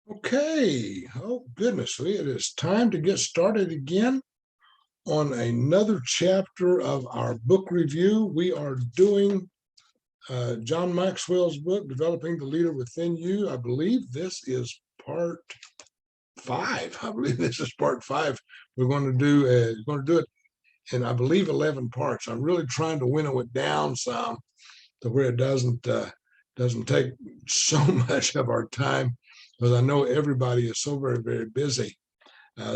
Okay. Oh, goodness. It is time to get started again on another chapter of our book review. We are doing John Maxwell's book, Developing the Leader Within You. I believe this is part five. I believe this is part five. We're going to do it in, I believe, 11 parts. I'm really trying to winnow it down some to where it doesn't take so much of our time, because I know everybody is so very, very busy.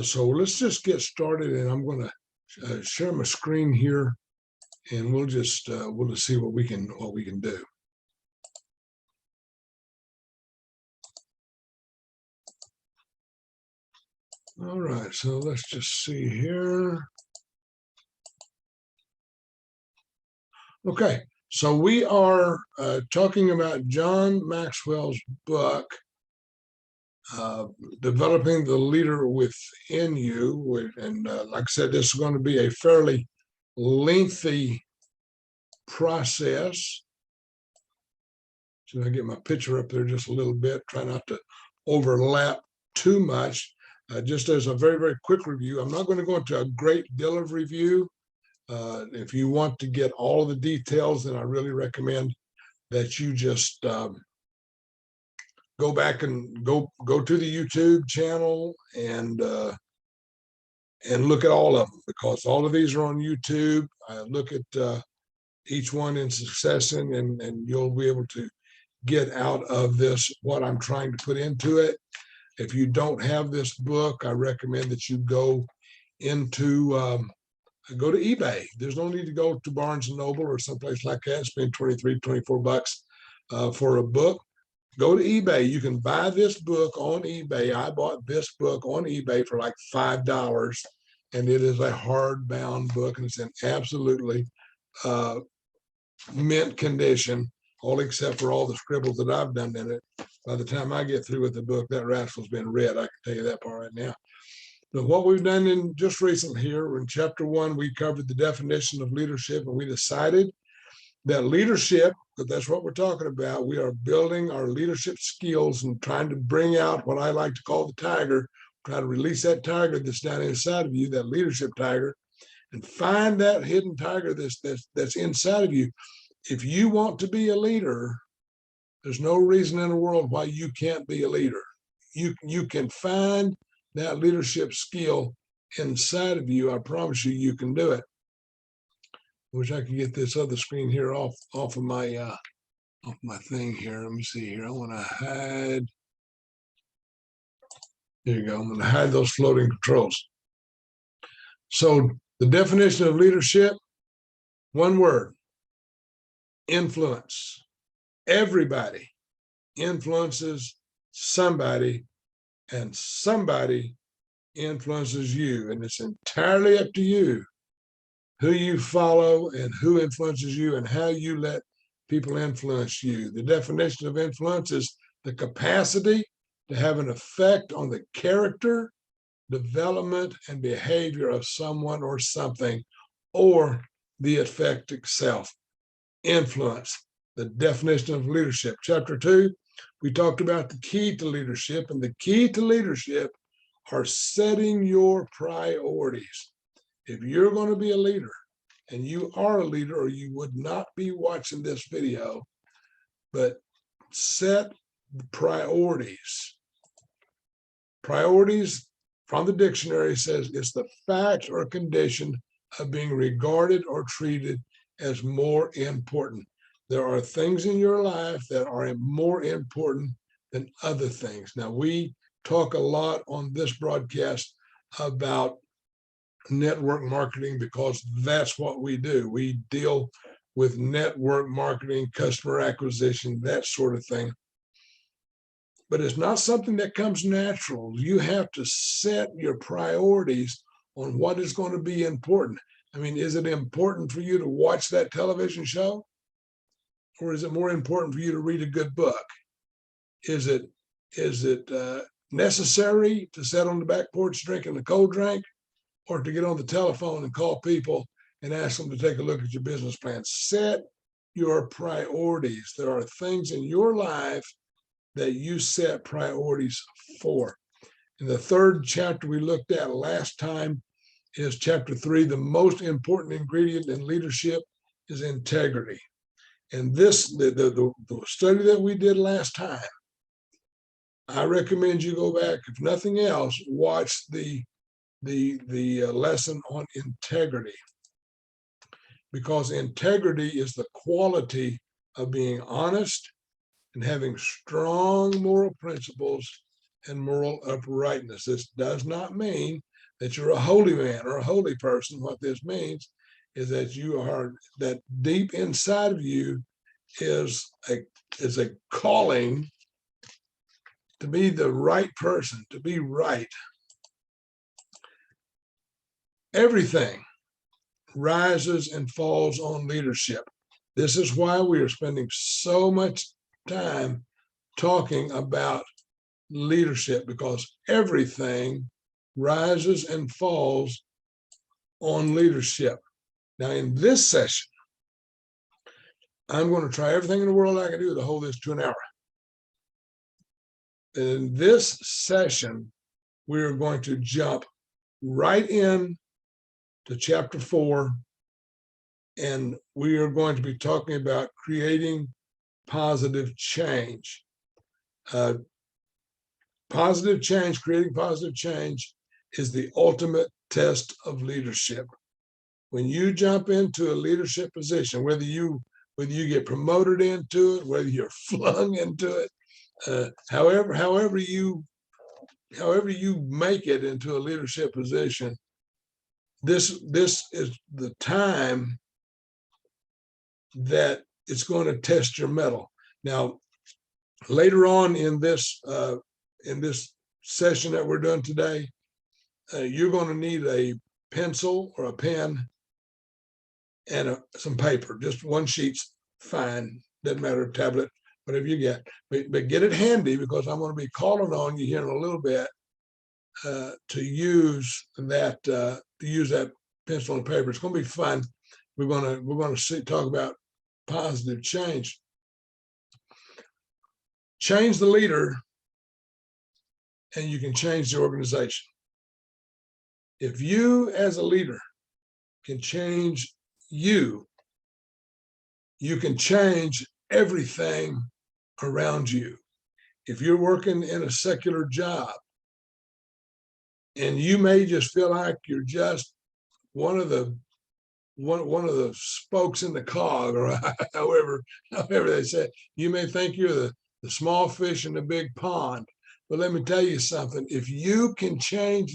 So let's just get started, and I'm going to share my screen here, and we'll just see what we can do. All right, so let's just see here. Okay, so we are talking about John Maxwell's book, Developing the Leader Within You. And like I said, this is going to be a fairly lengthy process. So I get my picture up there just a little bit, try not to overlap too much. Just as a very, very quick review, I'm not going to go into a great deal of review. If you want to get all of the details, then I really recommend that you just go back and go to the YouTube channel and look at all of them, because all of these are on YouTube. Look at each one in succession, and you'll be able to get out of this what I'm trying to put into it. If you don't have this book, I recommend that you go to eBay. There's no need to go to Barnes and Noble or someplace like that, spend 23, 24 bucks for a book. Go to eBay. You can buy this book on eBay. I bought this book on eBay for like $5, and it is a hardbound book, and it's in absolutely mint condition, all except for all the scribbles that I've done in it. By the time I get through with the book, that rascal's been read. I can tell you that part right now. But what we've done in just recently here, in chapter 1, we covered the definition of leadership, and we decided that leadership, because that's what we're talking about, we are building our leadership skills and trying to bring out what I like to call the tiger, try to release that tiger that's down inside of you, that leadership tiger, and find that hidden tiger that's inside of you. If you want to be a leader, there's no reason in the world why you can't be a leader. You can find that leadership skill inside of you. I promise you, you can do it. I wish I could get this other screen here off of my thing here. Let me see here. I want to hide. There you go. I'm going to hide those floating controls. So the definition of leadership, one word: influence. Everybody influences somebody, and somebody influences you. And it's entirely up to you who you follow and who influences you and how you let people influence you. The definition of influence is the capacity to have an effect on the character, development, and behavior of someone or something, or the effect itself. Influence, the definition of leadership. Chapter 2, we talked about the key to leadership, and the key to leadership are setting your priorities. If you're going to be a leader, and you are a leader, or you would not be watching this video, but set the priorities. Priorities from the dictionary says it's the fact or condition of being regarded or treated as more important. There are things in your life that are more important than other things. Now, we talk a lot on this broadcast about network marketing, because that's what we do. We deal with network marketing, customer acquisition, that sort of thing. But it's not something that comes natural. You have to set your priorities on what is going to be important. I mean, is it important for you to watch that television show? Or is it more important for you to read a good book? Is it necessary to sit on the back porch drinking a cold drink, or to get on the telephone and call people and ask them to take a look at your business plan? Set your priorities. There are things in your life that you set priorities for. In the third chapter we looked at last time is chapter 3. The most important ingredient in leadership is integrity. And this, the study that we did last time, I recommend you go back, if nothing else, watch the lesson on integrity, because integrity is the quality of being honest and having strong moral principles and moral uprightness. This does not mean that you're a holy man or a holy person. What this means is that you are, that deep inside of you is a calling to be the right person, to be right. Everything rises and falls on leadership. This is why we are spending so much time talking about leadership, because everything rises and falls on leadership. Now, in this session, I'm going to try everything in the world I can do to hold this to an hour. In this session, we're going to jump right in to chapter 4, and we are going to be talking about creating positive change. Positive change, creating positive change is the ultimate test of leadership. When you jump into a leadership position, whether you get promoted into it, whether you're flung into it, however you make it into a leadership position, this is the time that it's going to test your mettle. Now, later on in this session that we're doing today, you're going to need a pencil or a pen and some paper. Just one sheet's fine. Doesn't matter, tablet, whatever you get. But get it handy, because I'm going to be calling on you here in a little bit to use that pencil and paper. It's going to be fun. We're going to talk about positive change. Change the leader, and you can change the organization. If you as a leader can change you can change everything around you. If you're working in a secular job and you may just feel like you're just one of the spokes in the cog, or however they say it, you may think you're the small fish in the big pond. But let me tell you something. If you can change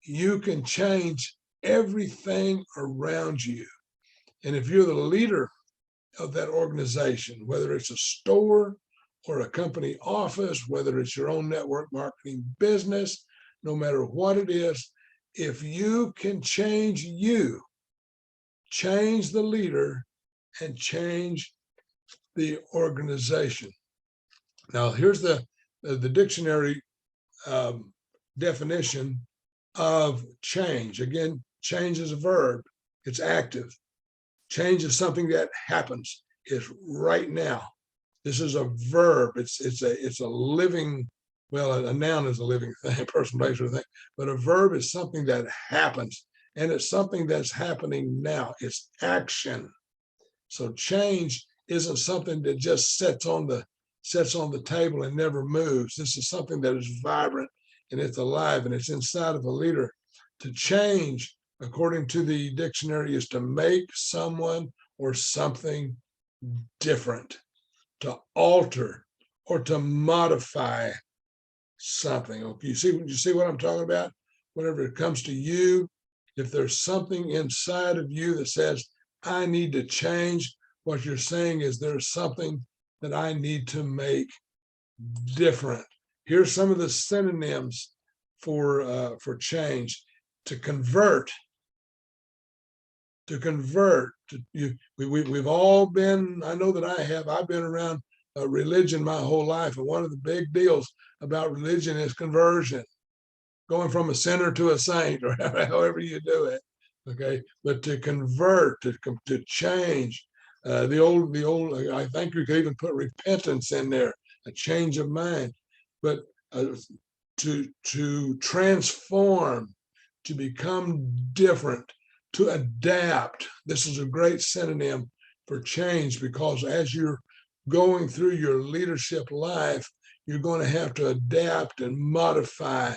you can change everything around you. And if you're the leader of that organization, whether it's a store or a company office, whether it's your own network marketing business, no matter what it is, if you can change you, change the leader, and change the organization. Now, here's the dictionary definition of change. Again, change is a verb. It's active. Change is something that happens. It's right now. This is a verb. It's a living. Well, a noun is a living thing, person, place, or thing. But a verb is something that happens, and it's something that's happening now. It's action. So change isn't something that just sits on the table and never moves. This is something that is vibrant, and it's alive, and it's inside of a leader. To change, according to the dictionary, is to make someone or something different, to alter or to modify something. Okay, you see what I'm talking about? Whenever it comes to you, if there's something inside of you that says, I need to change, what you're saying is there's something that I need to make different. Here's some of the synonyms for change. To convert. We've all been, I know that I've been around religion my whole life, and one of the big deals about religion is conversion, going from a sinner to a saint, or however you do it. Okay, but to convert, to change, The old, I think you could even put repentance in there, a change of mind, but to transform, to become different, to adapt. This is a great synonym for change, because as you're going through your leadership life, you're going to have to adapt and modify.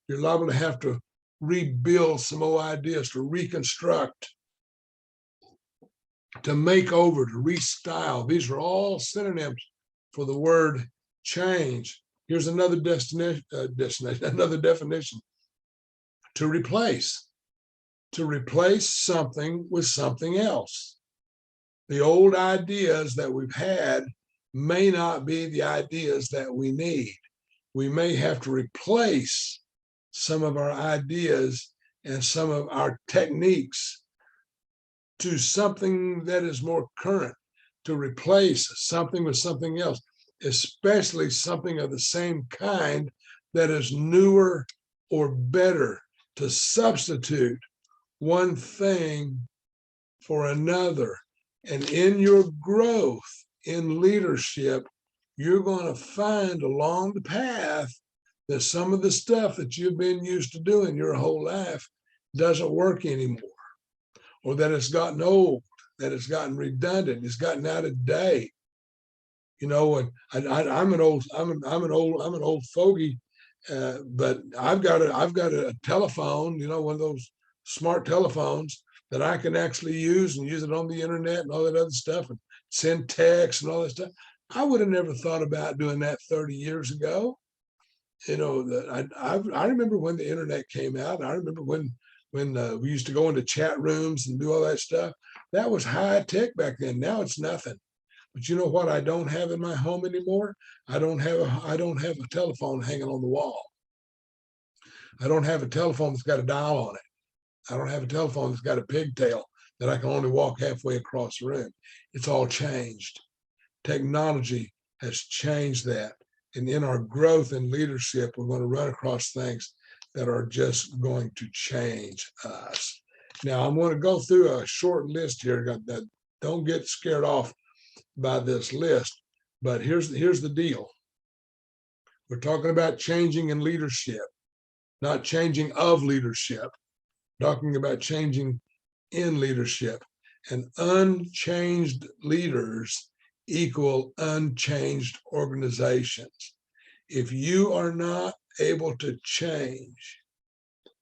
You're liable to have to rebuild some old ideas, to reconstruct, to make over, to restyle. These are all synonyms for the word change. Here's another another definition: to replace something with something else. The old ideas that we've had may not be the ideas that we need. We may have to replace some of our ideas and some of our techniques to something that is more current, to replace something with something else, especially something of the same kind that is newer or better, to substitute one thing for another. And in your growth in leadership, you're going to find along the path that some of the stuff that you've been used to doing your whole life doesn't work anymore, or that it's gotten old, that it's gotten redundant, it's gotten out of date. You know, and I'm an old fogey, but I've got a telephone, you know, one of those smart telephones that I can actually use and use it on the internet and all that other stuff, and send texts and all that stuff. I would have never thought about doing that 30 years ago. You know, I remember when the internet came out. I remember when we used to go into chat rooms and do all that stuff. That was high tech back then. Now it's nothing. But you know what I don't have in my home anymore? I don't have a telephone hanging on the wall. I don't have a telephone that's got a dial on it. I don't have a telephone that's got a pigtail that I can only walk halfway across the room. It's all changed. Technology has changed that. And in our growth and leadership, we're going to run across things that are just going to change us. Now, I'm going to go through a short list here. Don't get scared off by this list, but here's the deal. We're talking about changing in leadership, not changing of leadership, talking about changing in leadership. And unchanged leaders equal unchanged organizations. If you are not able to change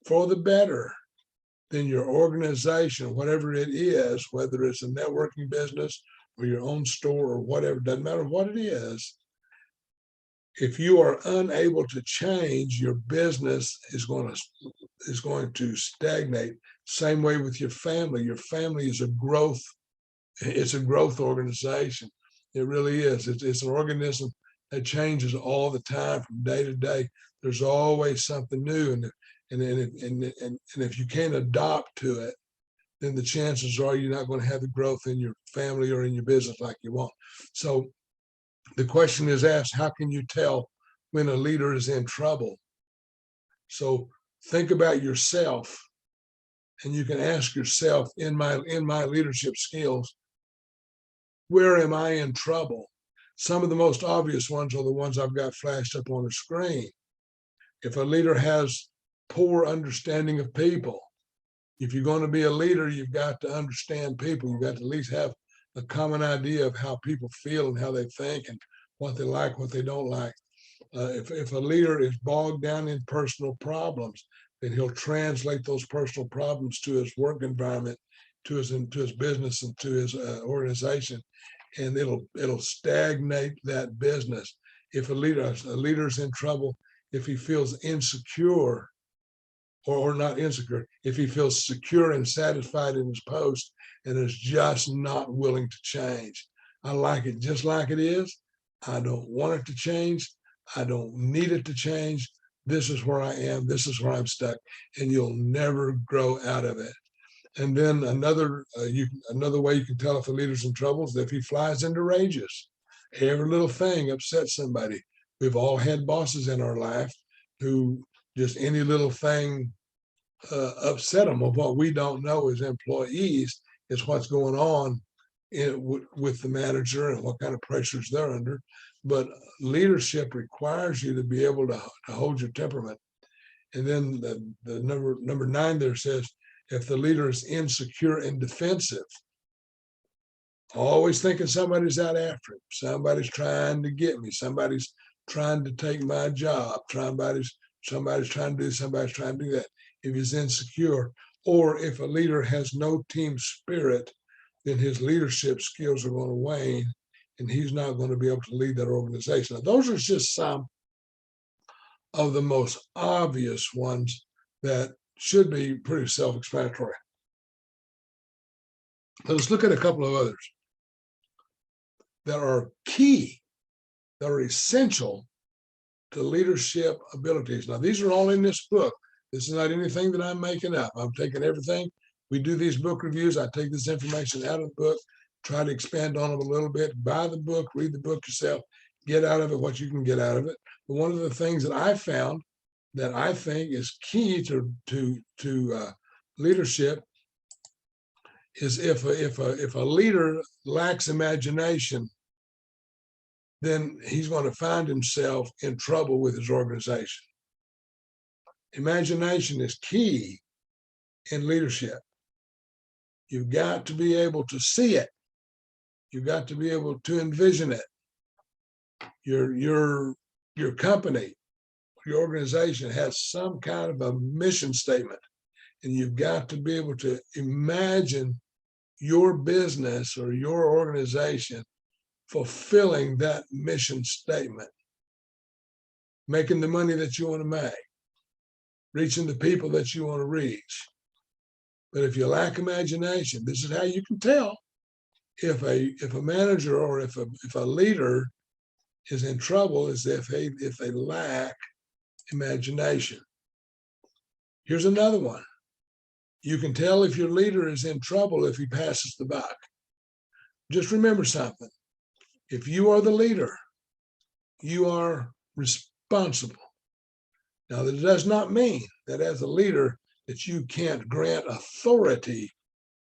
for the better, then your organization, whatever it is, whether it's a networking business or your own store or whatever, doesn't matter what it is, if you are unable to change, your business is going to stagnate. Same way with your family. Your family is it's a growth organization. It really is. It's an organism that changes all the time from day to day. There's always something new, and if you can't adopt to it, then the chances are you're not going to have the growth in your family or in your business like you want. So the question is asked, how can you tell when a leader is in trouble? So think about yourself, and you can ask yourself, in my leadership skills, where am I in trouble? Some of the most obvious ones are the ones I've got flashed up on the screen. If a leader has poor understanding of people, if you're going to be a leader, you've got to understand people. You've got to at least have a common idea of how people feel and how they think and what they like, what they don't like. If a leader is bogged down in personal problems, then he'll translate those personal problems to his work environment, to his business, and to his organization, and it'll stagnate that business. If a leader's in trouble, if he feels insecure, or not insecure, if he feels secure and satisfied in his post and is just not willing to change. I like it just like it is. I don't want it to change. I don't need it to change. This is where I am. This is where I'm stuck, and you'll never grow out of it. And then another way you can tell if a leader's in trouble is if he flies into rages. Every little thing upsets somebody. We've all had bosses in our life who just any little thing upset them. Of what we don't know as employees is what's going on with the manager and what kind of pressures they're under. But leadership requires you to be able to hold your temperament. And then the number 9 there says, if the leader is insecure and defensive, always thinking somebody's out after him, somebody's trying to get me, somebody's trying to take my job, somebody's trying to do, somebody's trying to do that. If he's insecure, or if a leader has no team spirit, then his leadership skills are going to wane and he's not going to be able to lead that organization. Now, those are just some of the most obvious ones that should be pretty self-explanatory. Let's look at a couple of others that are key, that are essential to leadership abilities. Now, these are all in this book. This is not anything that I'm making up. I'm taking everything. We do these book reviews. I take this information out of the book, try to expand on it a little bit, buy the book, read the book yourself, get out of it what you can get out of it. But one of the things that I found that I think is key to leadership is if a leader lacks imagination, then he's going to find himself in trouble with his organization. Imagination is key in leadership. You've got to be able to see it. You've got to be able to envision it. Your company, your organization has some kind of a mission statement, and you've got to be able to imagine your business or your organization fulfilling that mission statement, making the money that you want to make, reaching the people that you want to reach. But if you lack imagination, this is how you can tell if a manager or if a leader is in trouble, is if they lack imagination. Here's another one. You can tell if your leader is in trouble if he passes the buck. Just remember something. If you are the leader, you are responsible. Now, that does not mean that as a leader that you can't grant authority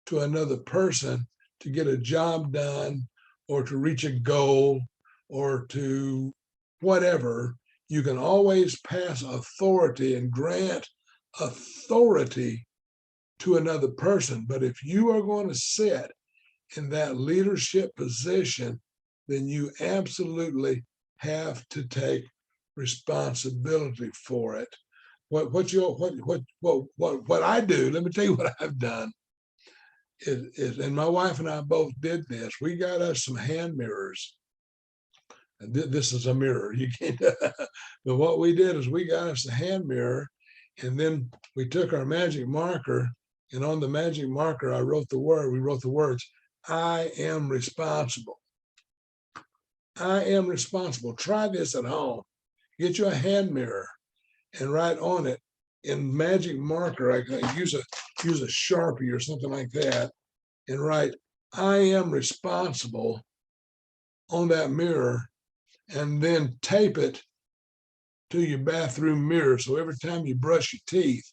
to another person to get a job done or to reach a goal or to whatever. You can always pass authority and grant authority to another person. But if you are going to sit in that leadership position, then you absolutely have to take responsibility for it. What I do, let me tell you what I've done is, and my wife and I both did this. We got us some hand mirrors. And this is a mirror. You can't. But what we did is we got us a hand mirror, and then we took our magic marker, and on the magic marker, we wrote the words, I am responsible. I am responsible. Try this at home. Get you a hand mirror and write on it in magic marker. I can use a Sharpie or something like that and write, I am responsible on that mirror, and then tape it to your bathroom mirror. So every time you brush your teeth,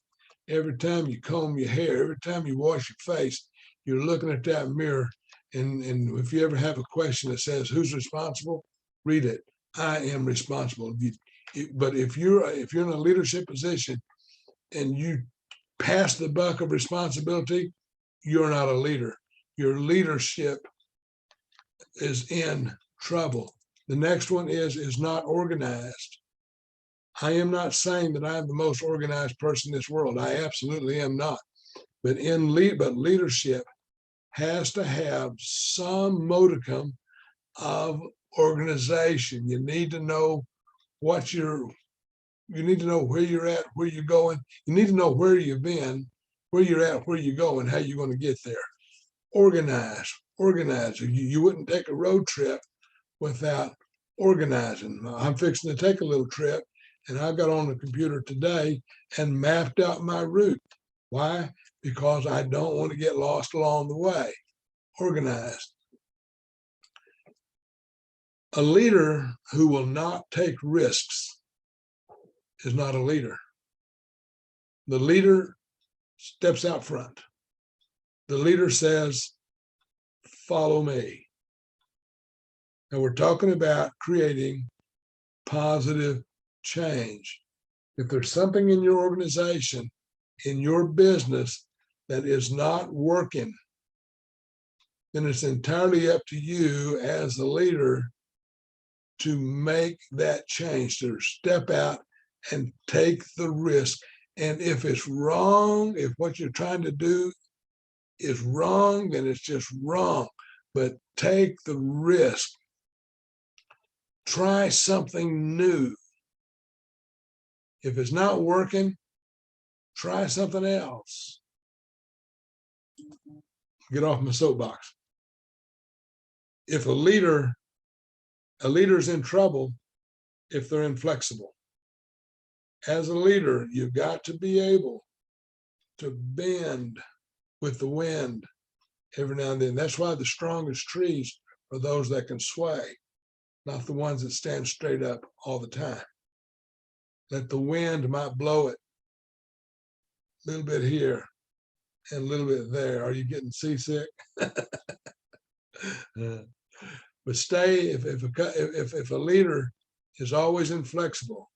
every time you comb your hair, every time you wash your face, you're looking at that mirror. And if you ever have a question that says, who's responsible? Read it. I am responsible. But if you're in a leadership position and you pass the buck of responsibility, you're not a leader. Your leadership is in trouble. The next one is not organized. I am not saying that I'm the most organized person in this world. I absolutely am not. But leadership has to have some modicum of organization. You need to know you need to know where you're at, where you're going. You need to know where you've been, where you're at, where you're going, how you're going to get there. Organize. You wouldn't take a road trip without organizing. I'm fixing to take a little trip, and I got on the computer today and mapped out my route. Why? Because I don't want to get lost along the way. Organized. A leader who will not take risks is not a leader. The leader steps out front. The leader says, follow me. And we're talking about creating positive change. If there's something in your organization, in your business that is not working, then it's entirely up to you as the leader to make that change, to step out and take the risk. And if it's wrong, if what you're trying to do is wrong, then it's just wrong. But take the risk. Try something new. If it's not working, try something else. Get off my soapbox. If a leader's in trouble if they're inflexible. As a leader, you've got to be able to bend with the wind every now and then. That's why the strongest trees are those that can sway, not the ones that stand straight up all the time. That the wind might blow it a little bit here and a little bit there. Are you getting seasick? But stay, if a leader is always inflexible,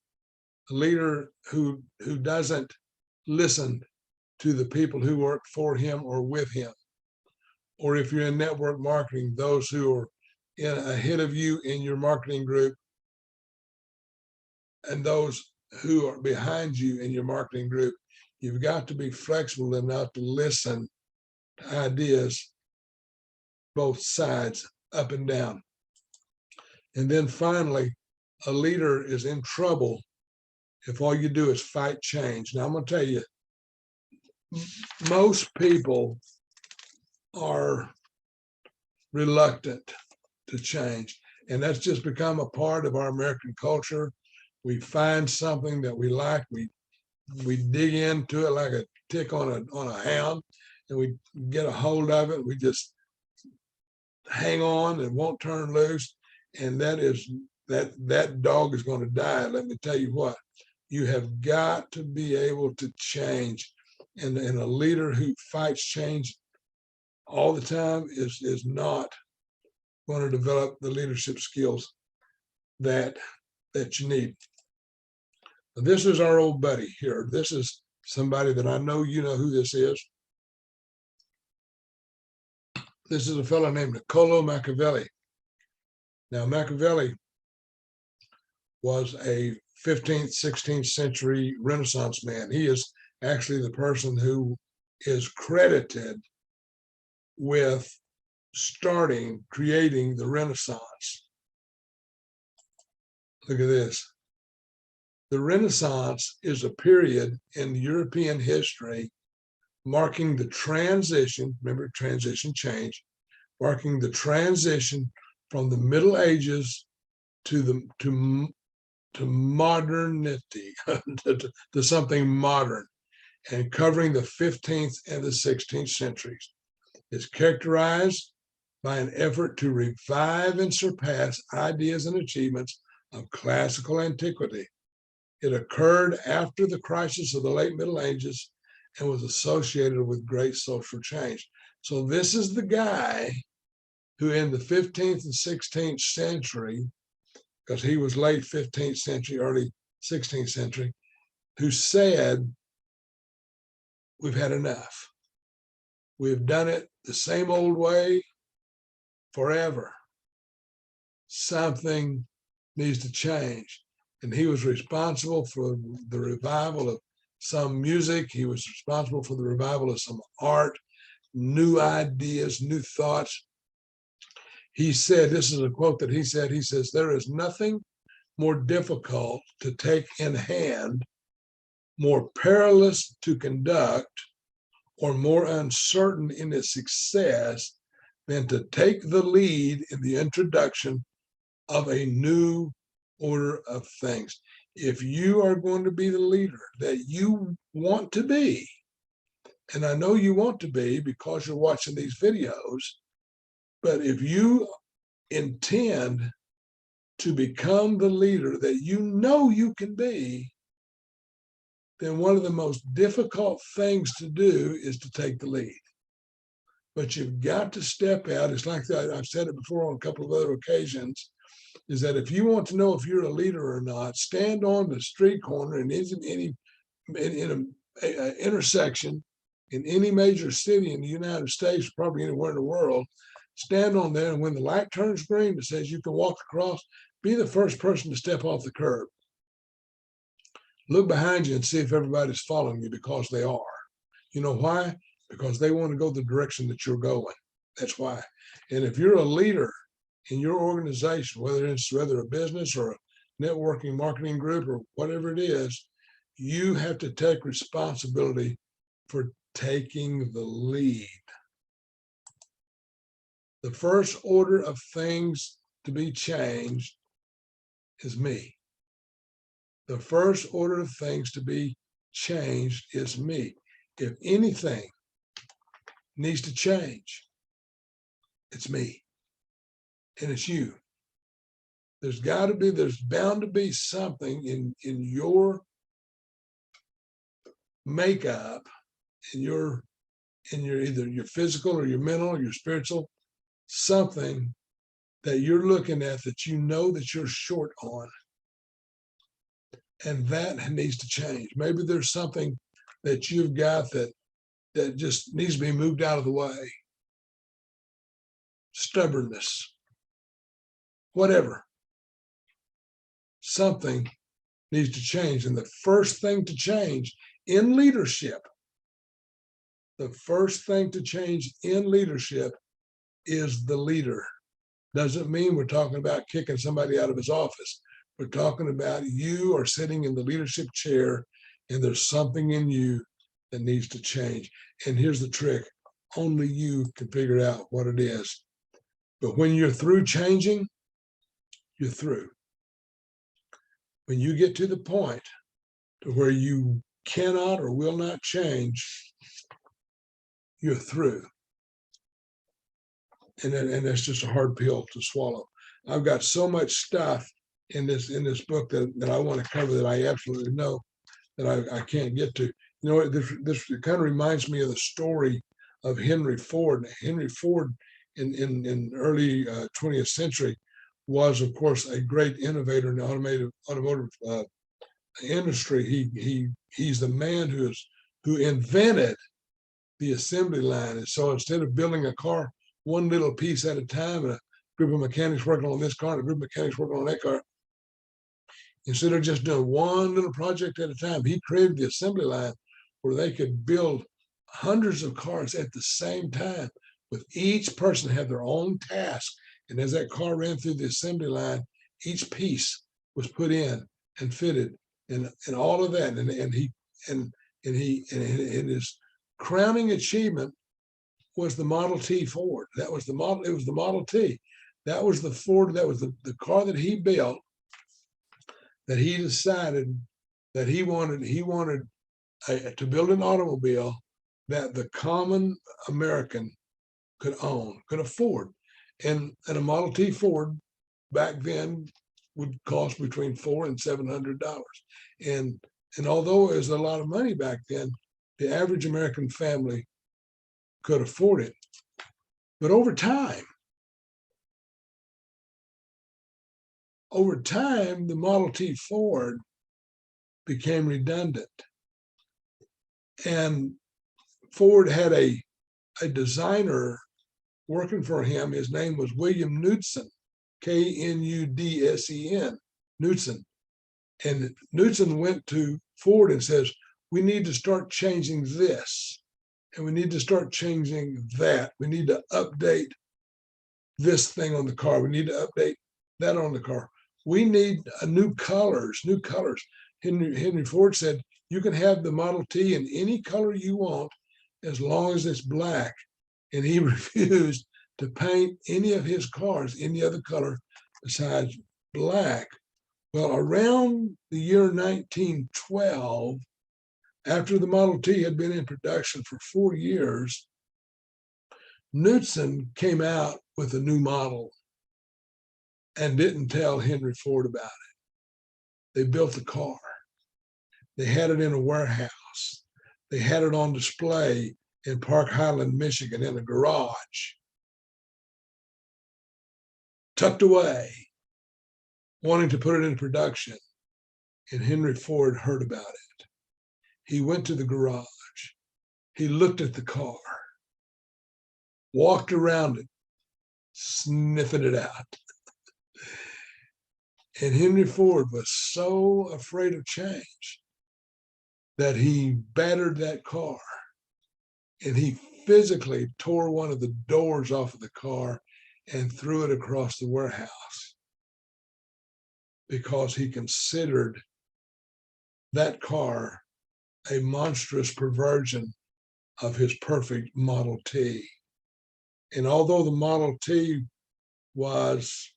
a leader who doesn't listen to the people who work for him or with him, or if you're in network marketing, those who are ahead of you in your marketing group, and those who are behind you in your marketing group, you've got to be flexible enough to listen to ideas, both sides, up and down. And then finally, a leader is in trouble if all you do is fight change. Now, I'm going to tell you, most people are reluctant to change, and that's just become a part of our American culture. We find something that we like, we dig into it like a tick on a hound, and we get a hold of it. We just hang on and won't turn loose, and that dog is going to die. Let me tell you what, you have got to be able to change, and a leader who fights change all the time is not going to develop the leadership skills that you need. This is our old buddy here. This is somebody that I know you know who this is. This is a fellow named Niccolo Machiavelli. Now, Machiavelli was a 15th, 16th century Renaissance man. He is actually the person who is credited with creating the Renaissance. Look at this. The Renaissance is a period in European history marking the transition, remember transition, change, marking the transition from the Middle Ages to modernity, to something modern, and covering the 15th and the 16th centuries. It's characterized by an effort to revive and surpass ideas and achievements of classical antiquity. It occurred after the crisis of the late Middle Ages and was associated with great social change. So this is the guy who in the 15th and 16th century, because he was late 15th century, early 16th century, who said, we've had enough. We've done it the same old way forever. Something needs to change. And he was responsible for the revival of some music. He was responsible for the revival of some art, new ideas, new thoughts. He said, this is a quote that he says, there is nothing more difficult to take in hand, more perilous to conduct, or more uncertain in its success than to take the lead in the introduction of a new order of things. If you are going to be the leader that you want to be, and I know you want to be because you're watching these videos, but if you intend to become the leader that you know you can be, then one of the most difficult things to do is to take the lead. but you've got to step out. It's like that. I've said it before on a couple of other occasions, is that if you want to know if you're a leader or not, stand on the street corner and in a intersection in any major city in the United States, probably anywhere in the world, stand on there, and when the light turns green, it says you can walk across, be the first person to step off the curb. Look behind you and see if everybody's following you, because they are. You know why? Because they want to go the direction that you're going. That's why. And if you're a leader in your organization, whether a business or a networking marketing group or whatever it is, you have to take responsibility for taking the lead. The first order of things to be changed is me. The first order of things to be changed is me. If anything needs to change, it's me. And it's you. There's bound to be something in your makeup, in your either your physical or your mental or your spiritual, something that you're looking at that you know that you're short on. And that needs to change. Maybe there's something that you've got that just needs to be moved out of the way. Stubbornness, whatever. Something needs to change. And the first thing to change in leadership, the first thing to change in leadership is the leader. Doesn't mean we're talking about kicking somebody out of his office. We're talking about you are sitting in the leadership chair and there's something in you that needs to change. And here's the trick. Only you can figure out what it is. But when you're through changing, you're through. When you get to the point to where you cannot or will not change, you're through. And that's just a hard pill to swallow. I've got so much stuff in this book that I want to cover that I absolutely know that I can't get to. You know, this kind of reminds me of the story of Henry Ford. Henry Ford in early 20th century was, of course, a great innovator in the automotive industry. He's the man who invented the assembly line. And so instead of building a car one little piece at a time, and a group of mechanics working on this car and a group of mechanics working on that car, instead of just doing one little project at a time, he created the assembly line where they could build hundreds of cars at the same time, with each person had their own task. And as that car ran through the assembly line, each piece was put in and fitted and all of that. And his crowning achievement was the Model T Ford. That was the model. It was the Model T. That was the Ford. That was the car that he built, that he decided that he wanted to build an automobile that the common American could own, could afford. And a Model T Ford back then would cost between $400 and $700. And although it was a lot of money back then, the average American family could afford it. But over time, the Model T Ford became redundant. And Ford had a designer working for him. His name was William Knudsen, Knudsen, Knudsen. And Knudsen went to Ford and says, we need to start changing this. And we need to start changing that. We need to update this thing on the car. We need to update that on the car. We need new colors. Henry Ford said, you can have the Model T in any color you want as long as it's black. And he refused to paint any of his cars any other color besides black. Well, around the year 1912, after the Model T had been in production for 4 years, Knudsen came out with a new model and didn't tell Henry Ford about it. They built the car. They had it in a warehouse. They had it on display in Park Highland, Michigan, in a garage, tucked away, wanting to put it in production. And Henry Ford heard about it. He went to the garage. He looked at the car, walked around it, sniffing it out. And Henry Ford was so afraid of change that he battered that car, and he physically tore one of the doors off of the car and threw it across the warehouse because he considered that car a monstrous perversion of his perfect Model T. And although the Model T was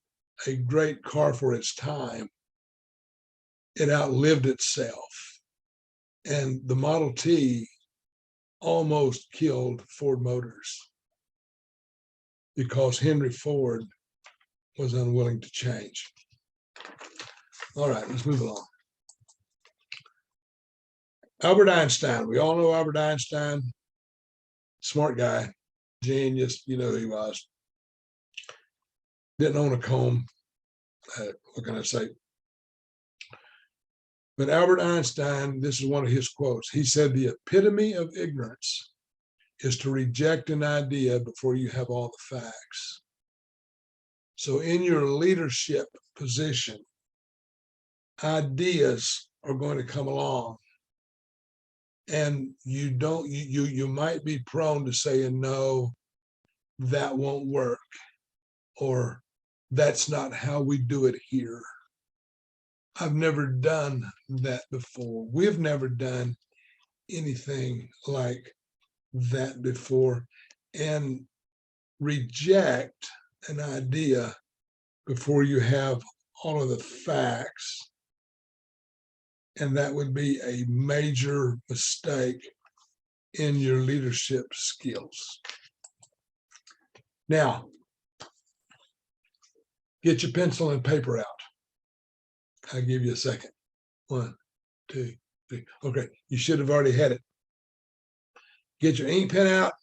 a great car for its time, it outlived itself. And the Model T almost killed Ford Motors because Henry Ford was unwilling to change. All right, let's move along. Albert Einstein. We all know Albert Einstein. Smart guy, genius. You know who he was. Didn't own a comb. What can I say? But Albert Einstein, this is one of his quotes. He said, "The epitome of ignorance is to reject an idea before you have all the facts." So in your leadership position, ideas are going to come along, and you might be prone to saying, "No, that won't work," or "That's not how we do it here. I've never done that before. We've never done anything like that before," and reject an idea before you have all of the facts. And that would be a major mistake in your leadership skills. Now, get your pencil and paper out. I'll give you a second. 1, 2, 3. Okay, you should have already had it. Get your ink pen out.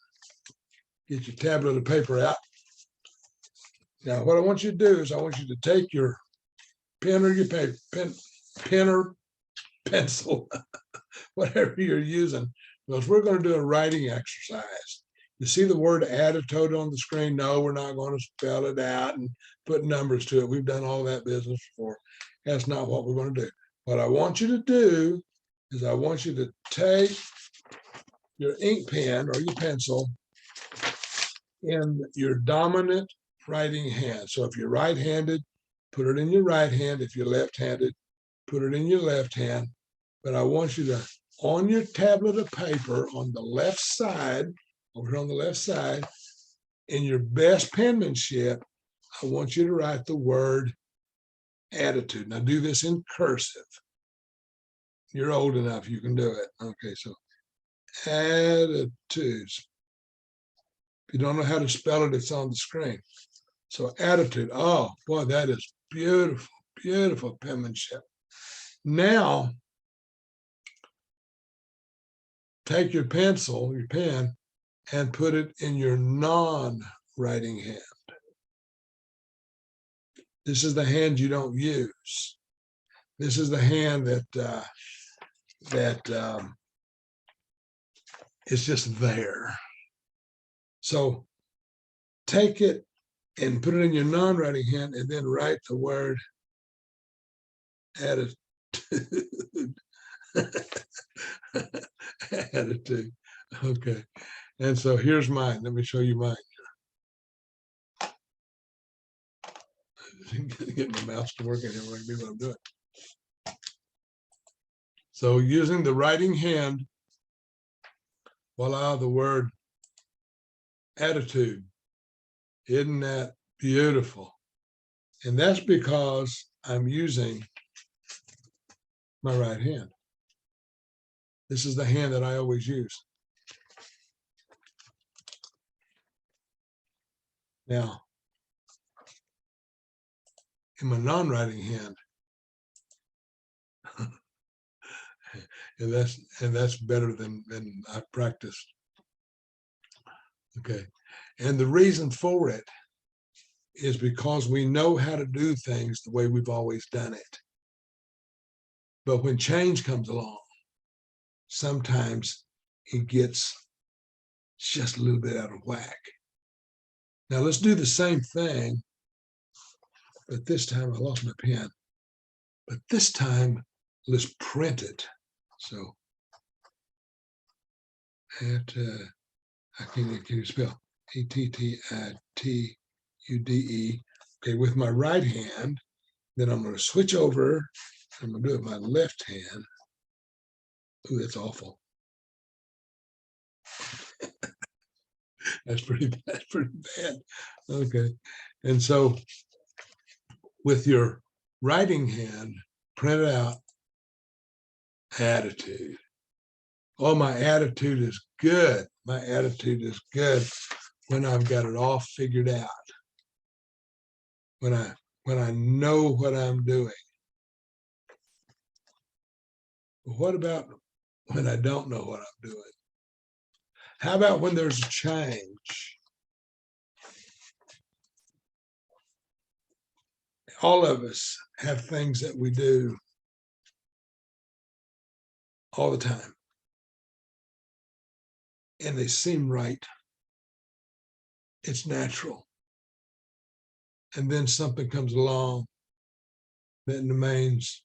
Get your tablet of paper out. Now, what I want you to do is I want you to take your pen or your paper, pen or pencil, whatever you're using, because we're going to do a writing exercise. You see the word attitude on the screen? No, we're not going to spell it out and put numbers to it. We've done all that business before. That's not what we're going to do. What I want you to do is I want you to take your ink pen or your pencil in your dominant writing hand. So if you're right-handed, put it in your right hand. If you're left-handed, put it in your left hand. But I want you to, on your tablet of paper on the left side, over here on the left side, in your best penmanship, I want you to write the word attitude. Now do this in cursive. You're old enough, you can do it. Okay, so attitudes. If you don't know how to spell it, it's on the screen. So attitude. Oh, boy, that is beautiful, beautiful penmanship. Now, take your pencil, your pen, and put it in your non-writing hand. This is the hand you don't use. This is the hand that is just there. So take it and put it in your non-writing hand, and then write the word attitude. Attitude. Okay. And so here's mine. Let me show you mine. Get my mouse to work in here where I can do what I'm doing. So using the writing hand, voila, the word attitude. Isn't that beautiful? And that's because I'm using my right hand. This is the hand that I always use. Now, in my non-writing hand, and that's better than I've practiced Okay. And the reason for it is because we know how to do things the way we've always done it. But when change comes along, sometimes it gets just a little bit out of whack. Now let's do the same thing, but this time I lost my pen. But this time, let's print it. So, can you spell Attitude? Okay, with my right hand, then I'm going to switch over. I'm going to do it with my left hand. Ooh, that's awful. That's pretty bad. Okay, and so with your writing hand, print out attitude. Oh, my attitude is good. My attitude is good when I've got it all figured out. When I know what I'm doing. What about when I don't know what I'm doing? How about when there's a change? All of us have things that we do all the time, and they seem right. It's natural. And then something comes along that demands,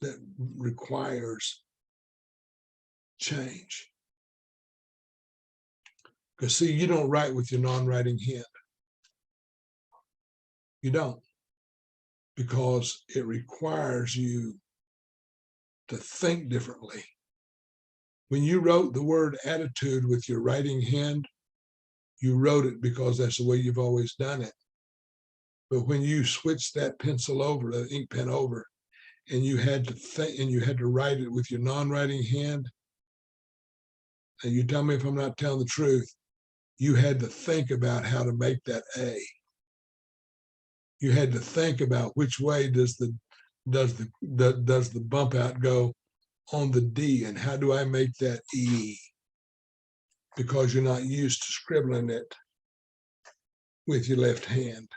that requires change. Because see, you don't write with your non-writing hand. You don't, because it requires you to think differently. When you wrote the word attitude with your writing hand, you wrote it because that's the way you've always done it. But when you switched that pencil over, that ink pen over, and you had to think, and you had to write it with your non-writing hand, and you tell me if I'm not telling the truth, you had to think about how to make that A. You had to think about which way does the bump out go on the D, and how do I make that E? Because you're not used to scribbling it with your left hand.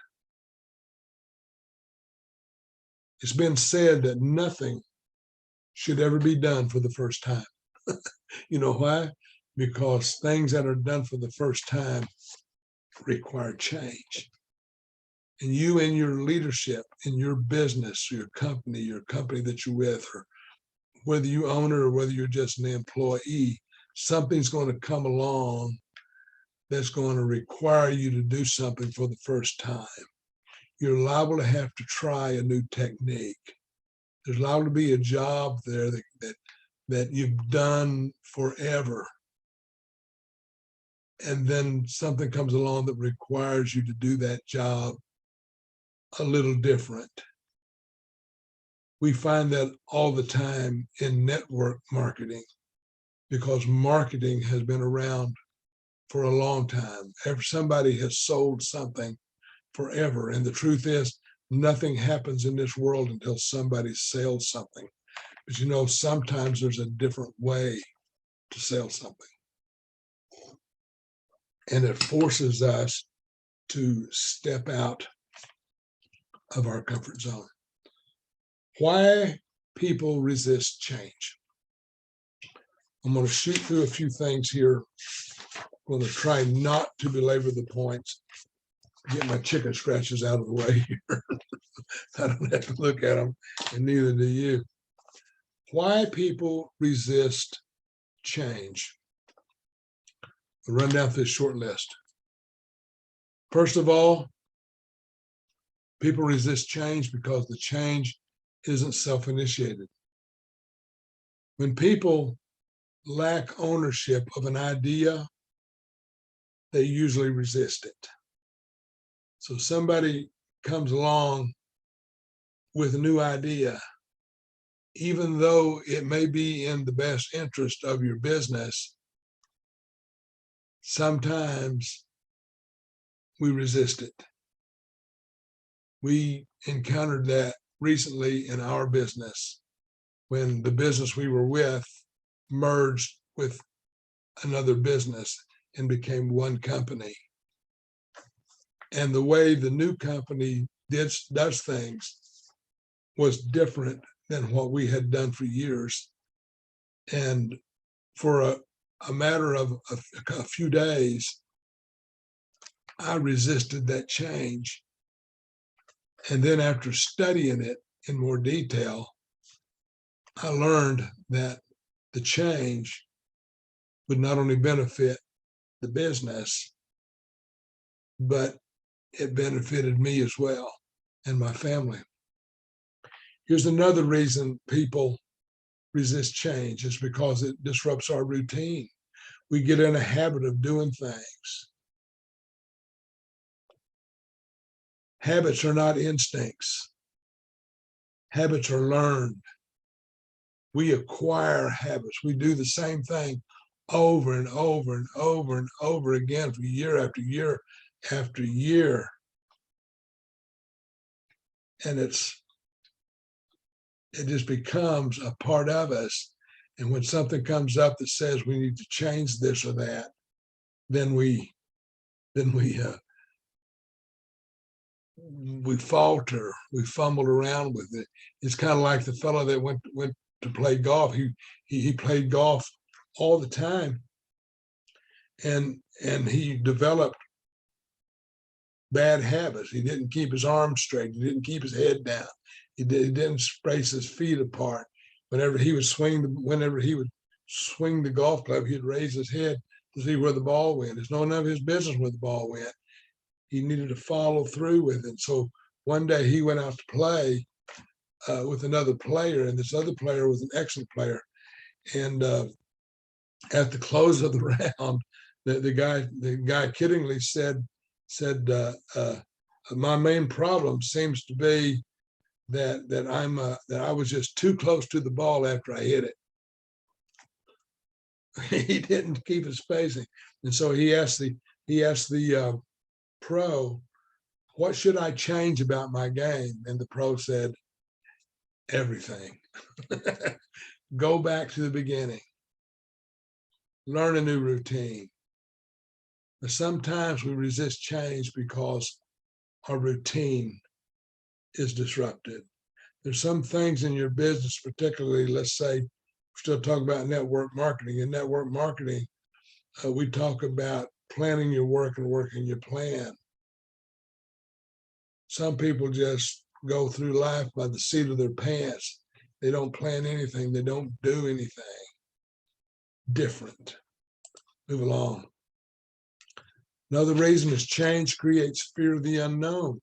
It's been said that nothing should ever be done for the first time. You know why? Because things that are done for the first time require change. And you in your leadership, in your business, your company that you're with, or whether you own it or whether you're just an employee, something's going to come along that's going to require you to do something for the first time. You're liable to have to try a new technique. There's liable to be a job there that you've done forever. And then something comes along that requires you to do that job a little different. We find that all the time in network marketing, because marketing has been around for a long time. Somebody has sold something forever. And the truth is, nothing happens in this world until somebody sells something. But you know, sometimes there's a different way to sell something. And it forces us to step out of our comfort zone. Why people resist change. I'm going to shoot through a few things here. I'm going to try not to belabor the points. Get my chicken scratches out of the way here. I don't have to look at them, and neither do you. Why people resist change. I'll run down this short list. First of all, people resist change because the change isn't self-initiated. When people lack ownership of an idea, they usually resist it. So somebody comes along with a new idea, even though it may be in the best interest of your business, sometimes we resist it. We encountered that recently in our business when the business we were with merged with another business, and became one company. And the way the new company does things was different than what we had done for years. And for a matter of a few days, I resisted that change. And then after studying it in more detail, I learned that the change would not only benefit the business, but it benefited me as well and my family. Here's another reason people resist change, is because it disrupts our routine. We get in a habit of doing things. Habits are not instincts. Habits are learned. We acquire habits. We do the same thing over and over and over and over again for year after year after year. And it just becomes a part of us. And when something comes up that says we need to change this or that, then we falter, we fumble around with it. It's kind of like the fellow that went to play golf. He played golf all the time, and he developed bad habits. He didn't keep his arms straight. He didn't keep his head down. He didn't space his feet apart. Whenever he would swing the golf club, he'd raise his head to see where the ball went. It's none of his business where the ball went. He needed to follow through with it. So one day he went out to play with another player, and this other player was an excellent player. And at the close of the round, the guy kiddingly said, my main problem seems to be that I was just too close to the ball after I hit it. He didn't keep his spacing, and so he asked the pro, what should I change about my game? And the pro said, everything. Go back to the beginning. Learn a new routine. But sometimes we resist change because our routine is disrupted. There's some things in your business, particularly, let's say, we're still talking about network marketing. In network marketing, we talk about planning your work and working your plan. Some people just go through life by the seat of their pants. They don't plan anything. They don't do anything different. Move along. Another reason is change creates fear of the unknown.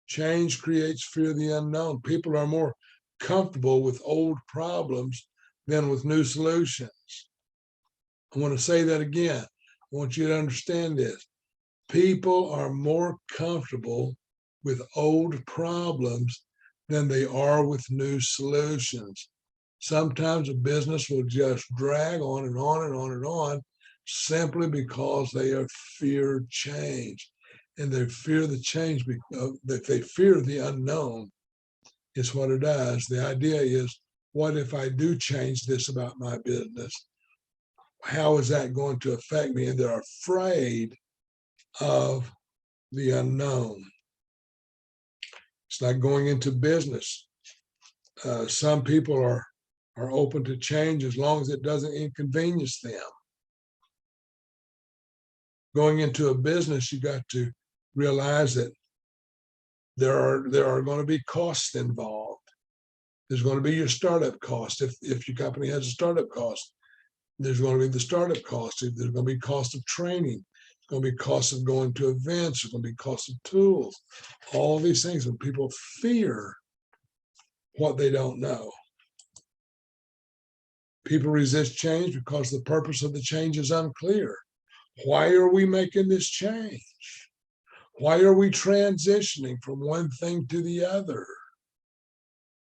Change creates fear of the unknown. People are more comfortable with old problems than with new solutions. I want to say that again. I want you to understand this. People are more comfortable with old problems than they are with new solutions. Sometimes a business will just drag on and on and on and on simply because they fear change. And they fear the change, that they fear the unknown is what it does. The idea is, what if I do change this about my business? How is that going to affect me? And they're afraid of the unknown. It's like going into business. Some people are open to change as long as it doesn't inconvenience them. Going into a business, you got to realize that there are going to be costs involved. There's going to be your startup cost. If your company has a startup cost, there's going to be the startup cost. There's going to be cost of training. It's going to be cost of going to events. There's going to be cost of tools. All these things, when people fear what they don't know. People resist change because the purpose of the change is unclear. Why are we making this change? Why are we transitioning from one thing to the other?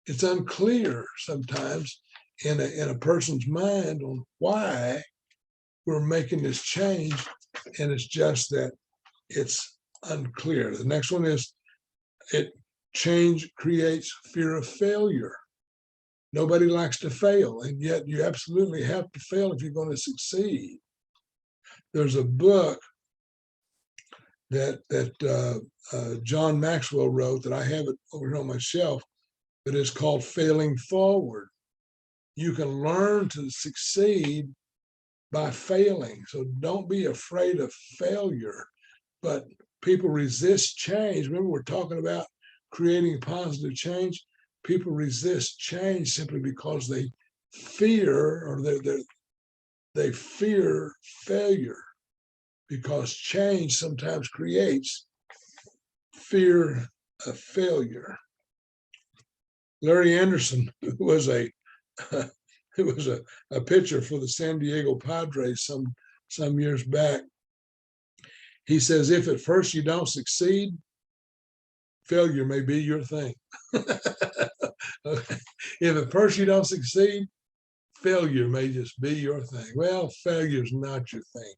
It's unclear sometimes in a person's mind on why we're making this change, and it's just that it's unclear. The next one is change creates fear of failure. Nobody likes to fail, and yet you absolutely have to fail if you're going to succeed. There's a book that John Maxwell wrote that I have it over here on my shelf, but it's called Failing Forward. You can learn to succeed by failing. So don't be afraid of failure. But people resist change. Remember, we're talking about creating positive change. People resist change simply because they fear, or they fear failure, because change sometimes creates fear of failure. Larry Anderson, who was a pitcher for the San Diego Padres some years back, he says, if at first you don't succeed, failure may be your thing. If at first you don't succeed, failure may just be your thing. Well, failure is not your thing.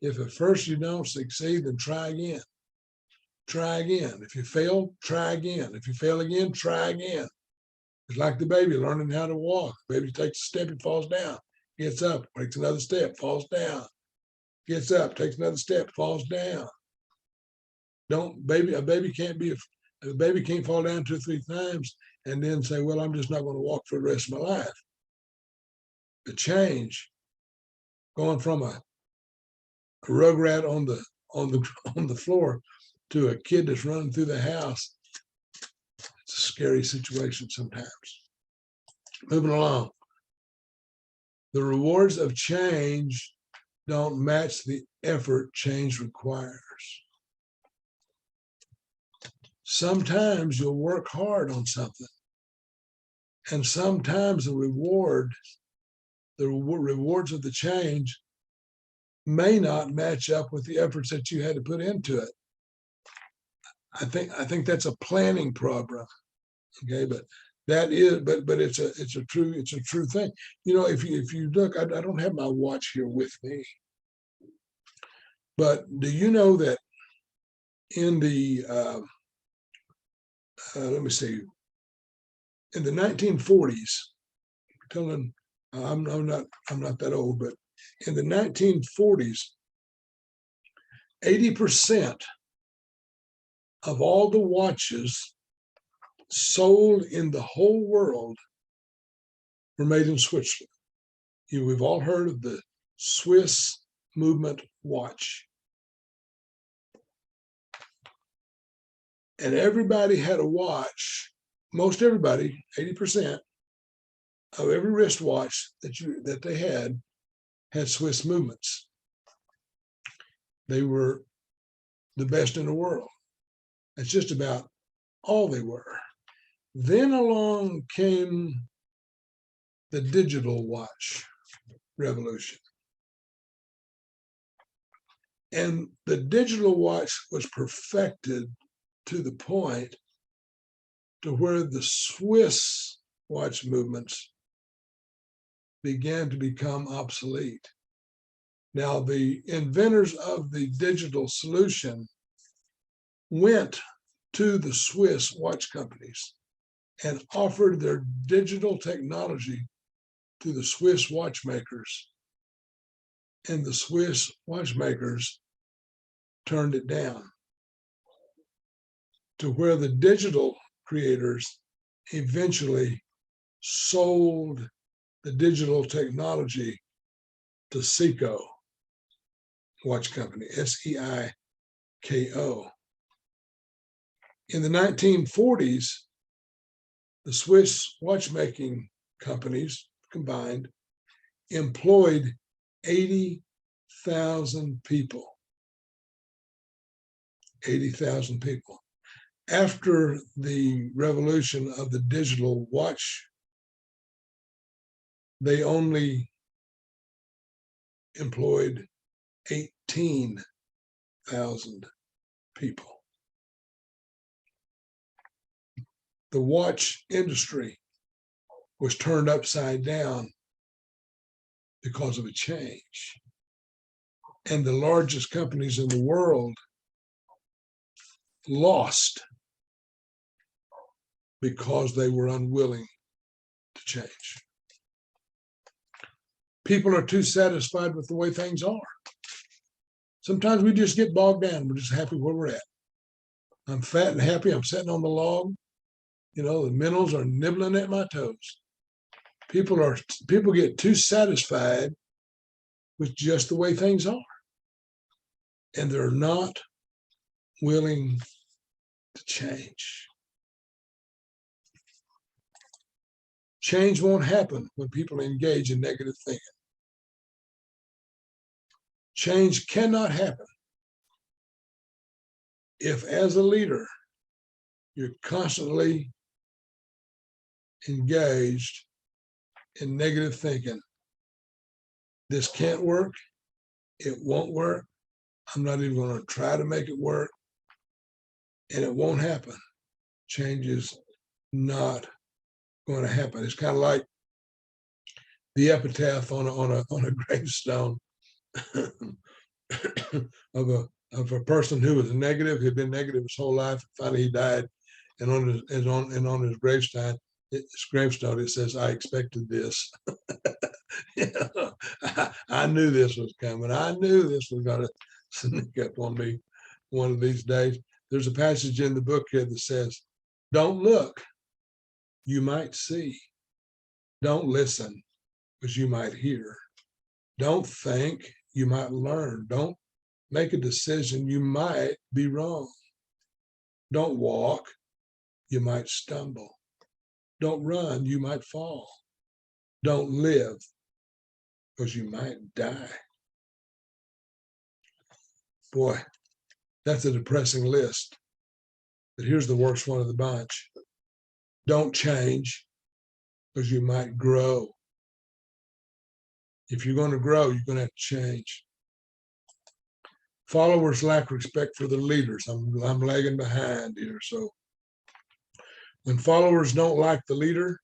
If at first you don't succeed, then try again. Try again. If you fail, try again. If you fail again, try again. It's like the baby learning how to walk. Baby takes a step, it falls down, gets up, takes another step, falls down, gets up, takes another step, falls down. A baby can't fall down 2 or 3 times and then say, well, I'm just not going to walk for the rest of my life. The change, going from a rugrat on the floor to a kid that's running through the house, it's a scary situation sometimes. Moving along. The rewards of change don't match the effort change requires. Sometimes you'll work hard on something, and sometimes the rewards of the change may not match up with the efforts that you had to put into it. I think that's a planning problem. Okay, but it's a true thing. You know, if you look, I don't have my watch here with me, but do you know that in the let me see, in the 1940s, I'm not that old, but in the 1940s, 80% of all the watches sold in the whole world were made in Switzerland. We've all heard of the Swiss movement watch. And everybody had a watch, most everybody, 80% of every wristwatch that they had Swiss movements. They were the best in the world. That's just about all they were. Then along came the digital watch revolution. And the digital watch was perfected to the point to where the Swiss watch movements began to become obsolete. Now, the inventors of the digital solution went to the Swiss watch companies and offered their digital technology to the Swiss watchmakers, and the Swiss watchmakers turned it down, to where the digital creators eventually sold the digital technology to Seiko watch company, Seiko. In the 1940s, the Swiss watchmaking companies combined employed 80,000 people. 80,000 people. After the revolution of the digital watch, they only employed 18,000 people. The watch industry was turned upside down because of a change. And the largest companies in the world lost because they were unwilling to change. People are too satisfied with the way things are. Sometimes we just get bogged down. We're just happy where we're at. I'm fat and happy. I'm sitting on the log. You know, the minnows are nibbling at my toes. People get too satisfied with just the way things are. And they're not willing to change. Change won't happen when people engage in negative thinking. Change cannot happen if, as a leader, you're constantly engaged in negative thinking. This can't work. It won't work. I'm not even going to try to make it work. And it won't happen. Change is not going to happen. It's kind of like the epitaph on a gravestone of a person who was negative, had been negative his whole life. Finally, he died, and on his gravestone, it says, "I expected this." I knew this was coming. I knew this was going to sneak up on me one of these days. There's a passage in the book here that says, "Don't look, you might see. Don't listen, because you might hear. Don't think, you might learn. Don't make a decision, you might be wrong. Don't walk, you might stumble. Don't run, you might fall. Don't live, because you might die." Boy, that's a depressing list. But here's the worst one of the bunch. Don't change, because you might grow. If you're going to grow, you're going to have to change. Followers lack respect for their leaders. I'm lagging behind here. So when followers don't like the leader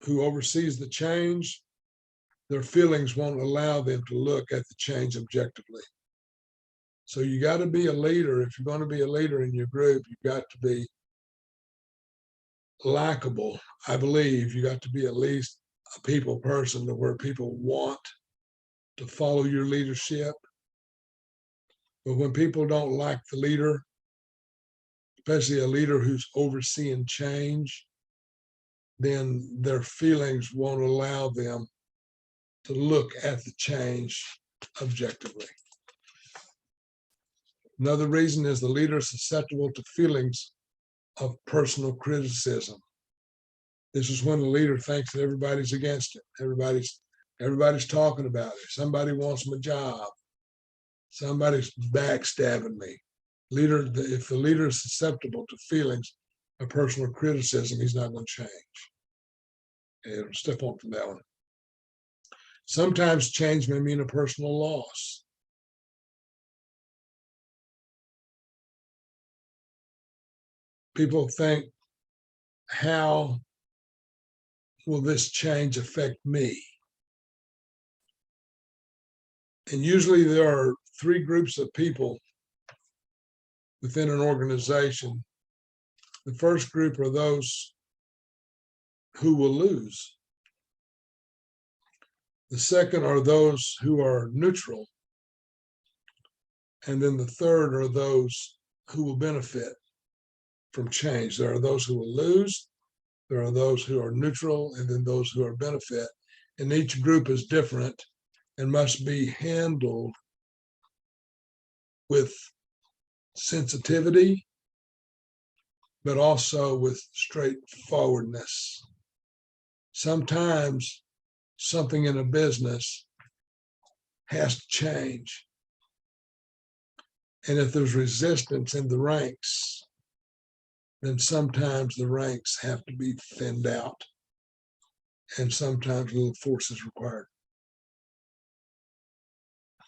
who oversees the change, their feelings won't allow them to look at the change objectively. So you got to be a leader. If you're going to be a leader in your group, you've got to be likable. I believe you got to be at least a people person to where people want to follow your leadership. But when people don't like the leader, especially a leader who's overseeing change, then their feelings won't allow them to look at the change objectively. Another reason is the leader is susceptible to feelings of personal criticism. This is when the leader thinks that everybody's against him. Everybody's talking about it. Somebody wants my job. Somebody's backstabbing me. If the leader is susceptible to feelings of personal criticism, he's not going to change. And step on from that one. Sometimes change may mean a personal loss. People think, how will this change affect me? And usually there are three groups of people within an organization. The first group are those who will lose. The second are those who are neutral. And then the third are those who will benefit from change. There are those who will lose, there are those who are neutral, and then those who are benefit. And each group is different and must be handled with sensitivity, but also with straightforwardness. Sometimes something in a business has to change. And if there's resistance in the ranks, then sometimes the ranks have to be thinned out. And sometimes a little force is required.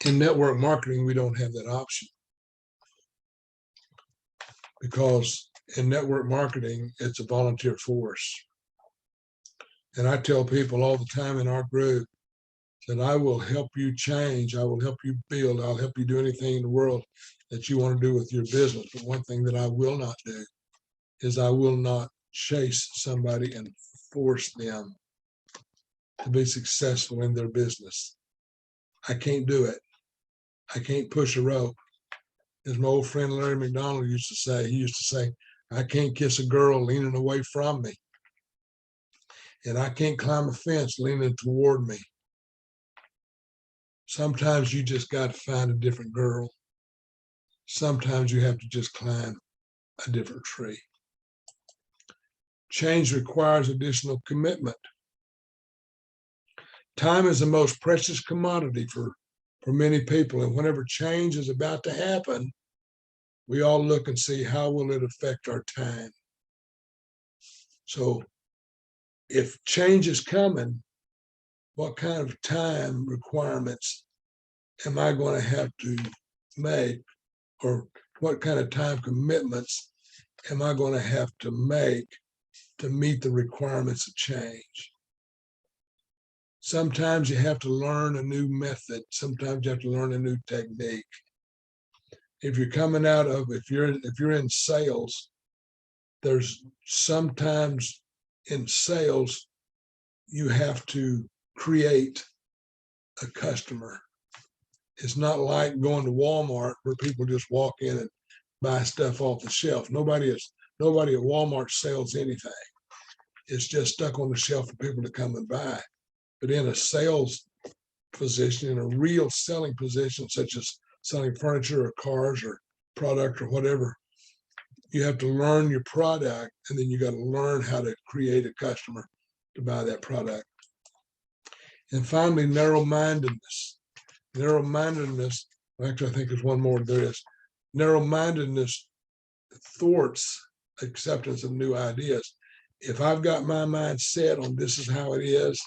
In network marketing, we don't have that option. Because in network marketing, it's a volunteer force. And I tell people all the time in our group that I will help you change, I will help you build, I'll help you do anything in the world that you want to do with your business. But one thing that I will not do is I will not chase somebody and force them to be successful in their business. I can't do it. I can't push a rope. As my old friend Larry McDonald used to say, I can't kiss a girl leaning away from me. And I can't climb a fence leaning toward me. Sometimes you just got to find a different girl. Sometimes you have to just climb a different tree. Change requires additional commitment. Time is the most precious commodity for many people. And whenever change is about to happen, we all look and see how will it affect our time. So if change is coming, what kind of time requirements am I going to have to make, or what kind of time commitments am I going to have to make to meet the requirements of change? Sometimes you have to learn a new method. Sometimes you have to learn a new technique. If you're coming out of, if you're in sales, there's sometimes in sales, you have to create a customer. It's not like going to Walmart where people just walk in and buy stuff off the shelf. Nobody at Walmart sells anything. It's just stuck on the shelf for people to come and buy. But in a sales position, in a real selling position, such as selling furniture or cars or product or whatever, you have to learn your product, and then you got to learn how to create a customer to buy that product. And finally, narrow-mindedness. Narrow-mindedness, actually, I think there's one more there is. Narrow-mindedness thwarts acceptance of new ideas. If I've got my mind set on this is how it is,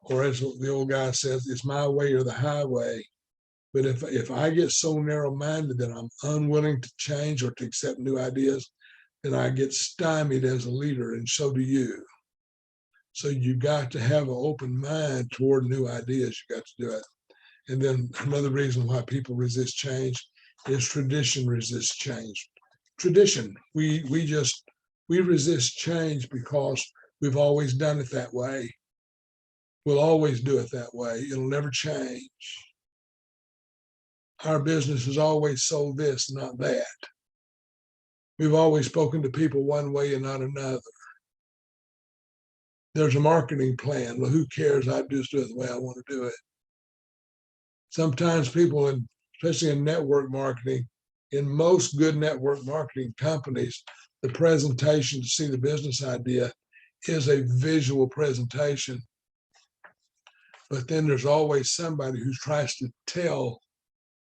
or as the old guy says, it's my way or the highway. But if I get so narrow-minded that I'm unwilling to change or to accept new ideas, then I get stymied as a leader, and so do you. So you got to have an open mind toward new ideas. You got to do it. And then another reason why people resist change is tradition resists change. Tradition, we resist change because we've always done it that way. We'll always do it that way. It'll never change. Our business has always sold this, not that. We've always spoken to people one way and not another. There's a marketing plan. Well, who cares? I just do it the way I want to do it. Sometimes people, especially in network marketing, in most good network marketing companies, the presentation to see the business idea is a visual presentation. But then there's always somebody who tries to tell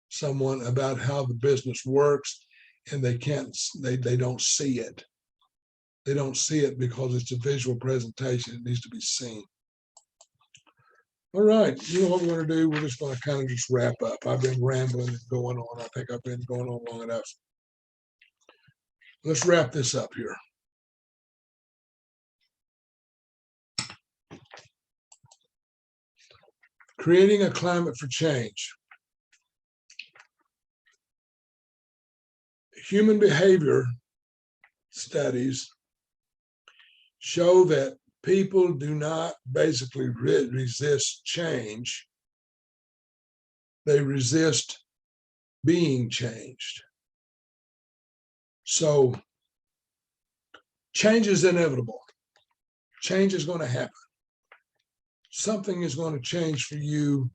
someone about how the business works, and they don't see it. They don't see it because it's a visual presentation. It needs to be seen. All right, you know what we're going to do? We're just going to kind of just wrap up. I've been rambling and going on. I think I've been going on long enough. Let's wrap this up here. Creating a climate for change. Human behavior studies show that people do not basically resist change. They resist being changed. So change is inevitable. Change is going to happen. Something is going to change for you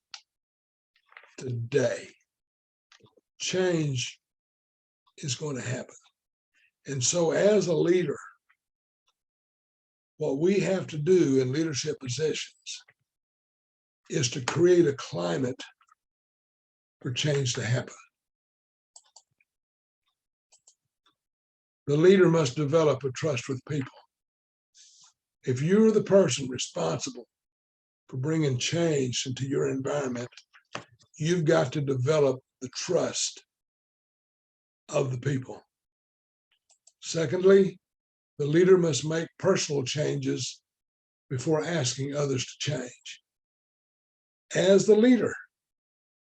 today. Change is going to happen. And so as a leader, what we have to do in leadership positions is to create a climate for change to happen. The leader must develop a trust with people. If you're the person responsible for bringing change into your environment, you've got to develop the trust of the people. Secondly, the leader must make personal changes before asking others to change. As the leader,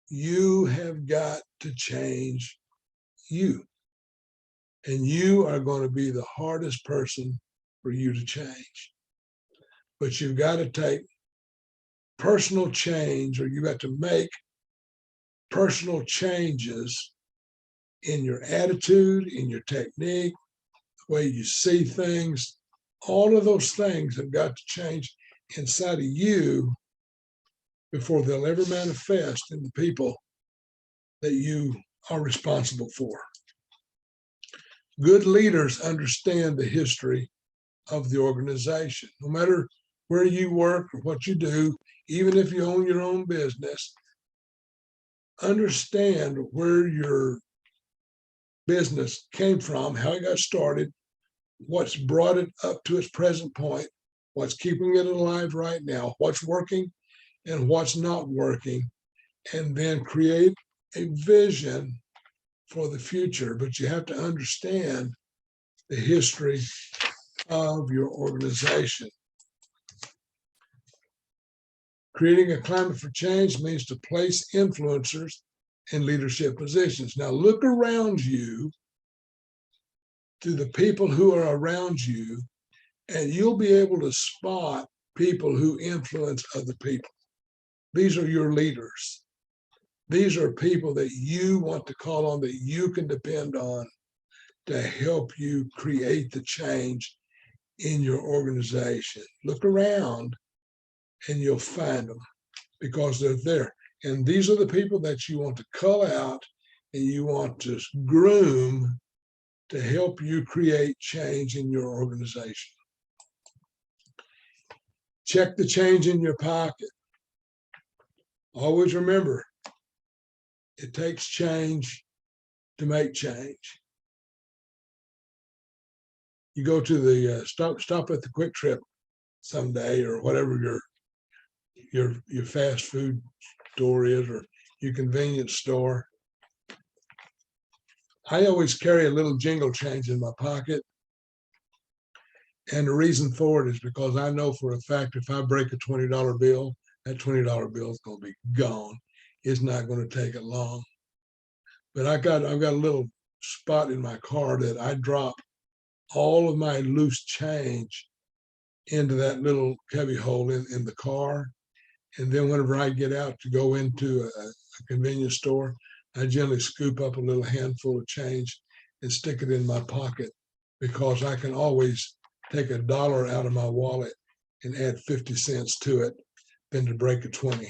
you have got to change you. And you are going to be the hardest person for you to change. But you've got to take personal change, or you got to make personal changes in your attitude, in your technique, the way you see things. All of those things have got to change inside of you before they'll ever manifest in the people that you are responsible for. Good leaders understand the history of the organization. No matter where you work or what you do, even if you own your own business, understand where your business came from, how it got started, what's brought it up to its present point, what's keeping it alive right now, what's working and what's not working, and then create a vision for the future. But you have to understand the history of your organization. Creating a climate for change means to place influencers in leadership positions. Now look around you to the people who are around you, and you'll be able to spot people who influence other people. These are your leaders. These are people that you want to call on, that you can depend on to help you create the change in your organization. Look around and you'll find them because they're there. And these are the people that you want to cull out and you want to groom to help you create change in your organization. Check the change in your pocket. Always remember, it takes change to make change. You go to the stop at the Quick Trip someday, or whatever your fast food store is, or your convenience store. I always carry a little jingle change in my pocket. And the reason for it is because I know for a fact if I break a $20 bill, that $20 bill is going to be gone. It's not going to take it long. But I've got a little spot in my car that I drop all of my loose change into that little cubby hole in the car. And then whenever I get out to go into a convenience store, I generally scoop up a little handful of change and stick it in my pocket, because I can always take $1 out of my wallet and add 50 cents to it than to break a 20.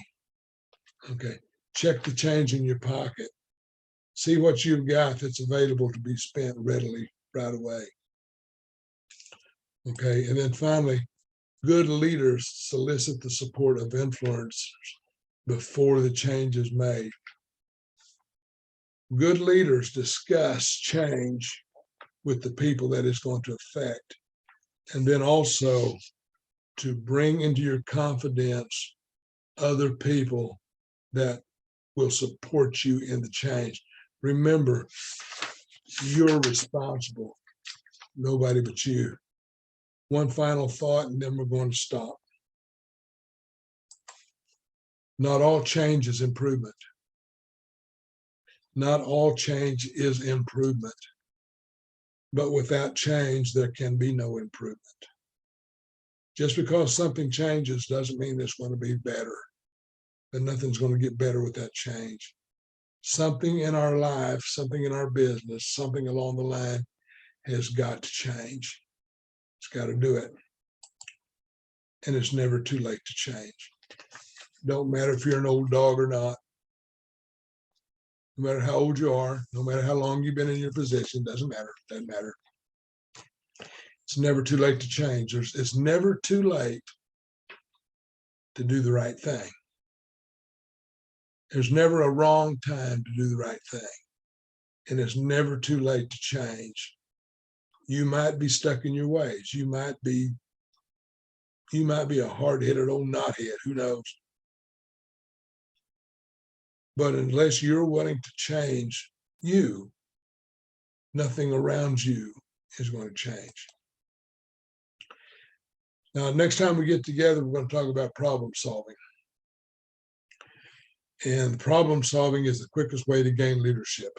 Okay, check the change in your pocket. See what you've got that's available to be spent readily right away. Okay, and then finally, good leaders solicit the support of influencers before the change is made. Good leaders discuss change with the people that it's going to affect, and then also to bring into your confidence other people that will support you in the change. Remember, you're responsible, nobody but you. One final thought, and then we're going to stop. Not all change is improvement. Not all change is improvement. But without change, there can be no improvement. Just because something changes doesn't mean it's going to be better. And nothing's going to get better with that change. Something in our life, something in our business, something along the line has got to change. It's got to do it. And it's never too late to change. Don't matter if you're an old dog or not. No matter how old you are, no matter how long you've been in your position, doesn't matter. Doesn't matter. It's never too late to change. It's never too late to do the right thing. There's never a wrong time to do the right thing. And it's never too late to change. You might be stuck in your ways. You might be a hard-headed old knothead, who knows? But unless you're willing to change you, nothing around you is going to change. Now, next time we get together, we're going to talk about problem solving. And problem solving is the quickest way to gain leadership.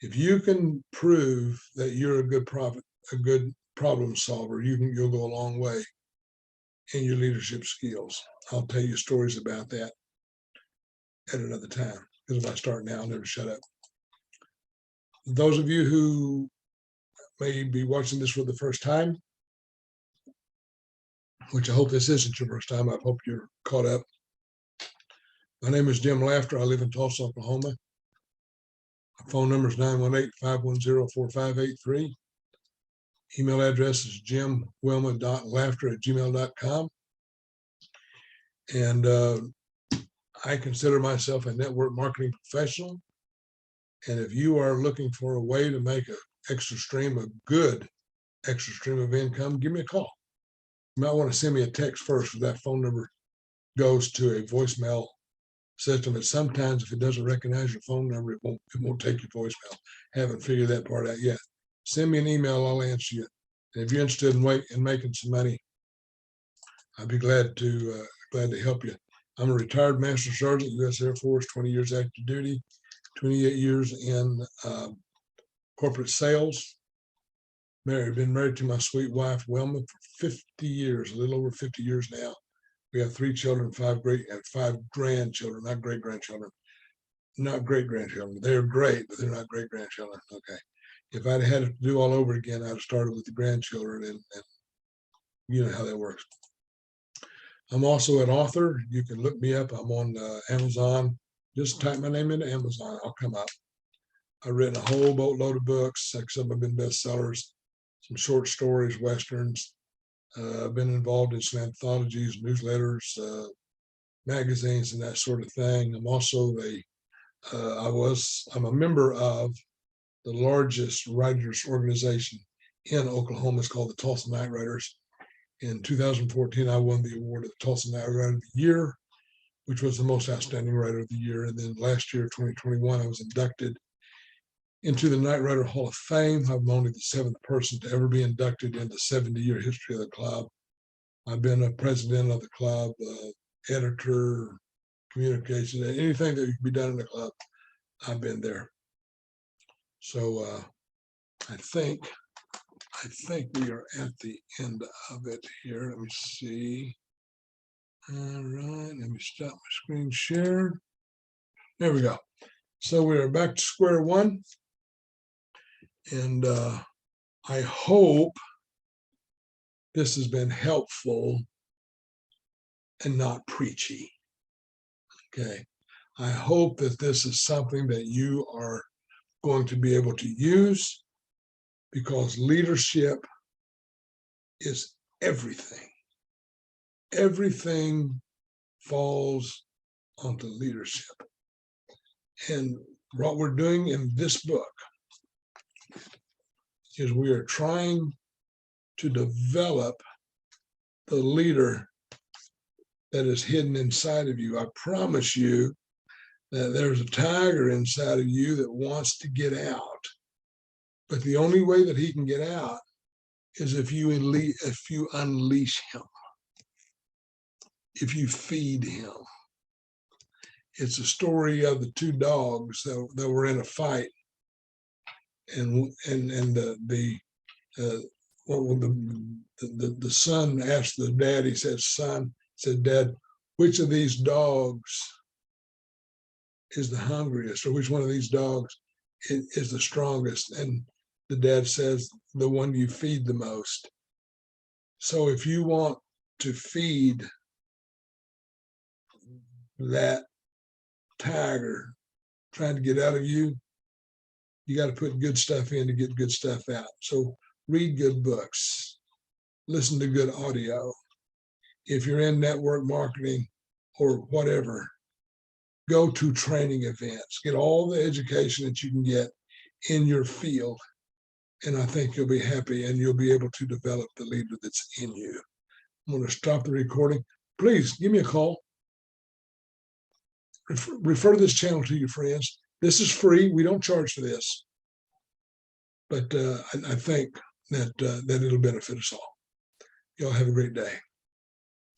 If you can prove that you're a good problem solver, you'll go a long way in your leadership skills. I'll tell you stories about that. at another time, because if I start now, I'll never shut up. Those of you who may be watching this for the first time, which I hope this isn't your first time, I hope you're caught up. My name is Jim Laughter. I live in Tulsa, Oklahoma. My phone number is 918-510-4583. Email address is jimwilma.laughter@gmail.com. And I consider myself a network marketing professional. And if you are looking for a way to make an extra stream, a good extra stream of income, give me a call. You might want to send me a text first, because that phone number goes to a voicemail system. And sometimes if it doesn't recognize your phone number, it won't take your voicemail. Haven't figured that part out yet. Send me an email, I'll answer you. And if you're interested in making some money, I'd be glad to help you. I'm a retired Master Sergeant, U.S. Air Force, 20 years active duty, 28 years in corporate sales. Been married to my sweet wife, Wilma, for 50 years, a little over 50 years now. We have 3 children, 5 grandchildren, not great-grandchildren. Not great-grandchildren. They're great, but they're not great-grandchildren. Okay. If I'd had to do all over again, I'd have started with the grandchildren, and you know how that works. I'm also an author. You can look me up. I'm on Amazon. Just type my name into Amazon. I'll come up. I've written a whole boatload of books. Like some have been bestsellers, some short stories, Westerns. I've been involved in some anthologies, newsletters, magazines, and that sort of thing. I'm also I'm a member of the largest writers organization in Oklahoma. It's called the Tulsa Night Writers. In 2014, I won the award of the Tulsa Night Writer of the Year, which was the most outstanding writer of the year. And then last year, 2021, I was inducted into the Night Writer Hall of Fame. I'm only the 7th person to ever be inducted in the 70-year history of the club. I've been a president of the club, editor, communication, anything that can be done in the club, I've been there. So I think we are at the end of it here. Let me see. All right, let me stop my screen share. There we go. So we are back to square one. And I hope this has been helpful and not preachy. Okay. I hope that this is something that you are going to be able to use, because leadership is everything. Everything falls onto leadership. And what we're doing in this book is we are trying to develop the leader that is hidden inside of you. I promise you that there's a tiger inside of you that wants to get out. But the only way that he can get out is if you unleash him, if you feed him. It's a story of the 2 dogs that were in a fight, and the son asked the dad. He said, "Dad, which of these dogs is the hungriest, or which one of these dogs is the strongest?" And the dad says, "The one you feed the most." So if you want to feed that tiger trying to get out of you, you got to put good stuff in to get good stuff out. So read good books, listen to good audio. If you're in network marketing or whatever, go to training events, get all the education that you can get in your field. And I think you'll be happy, and you'll be able to develop the leader that's in you. I'm going to stop the recording. Please give me a call. Refer this channel to your friends. This is free. We don't charge for this. But I think that it'll benefit us all. Y'all have a great day.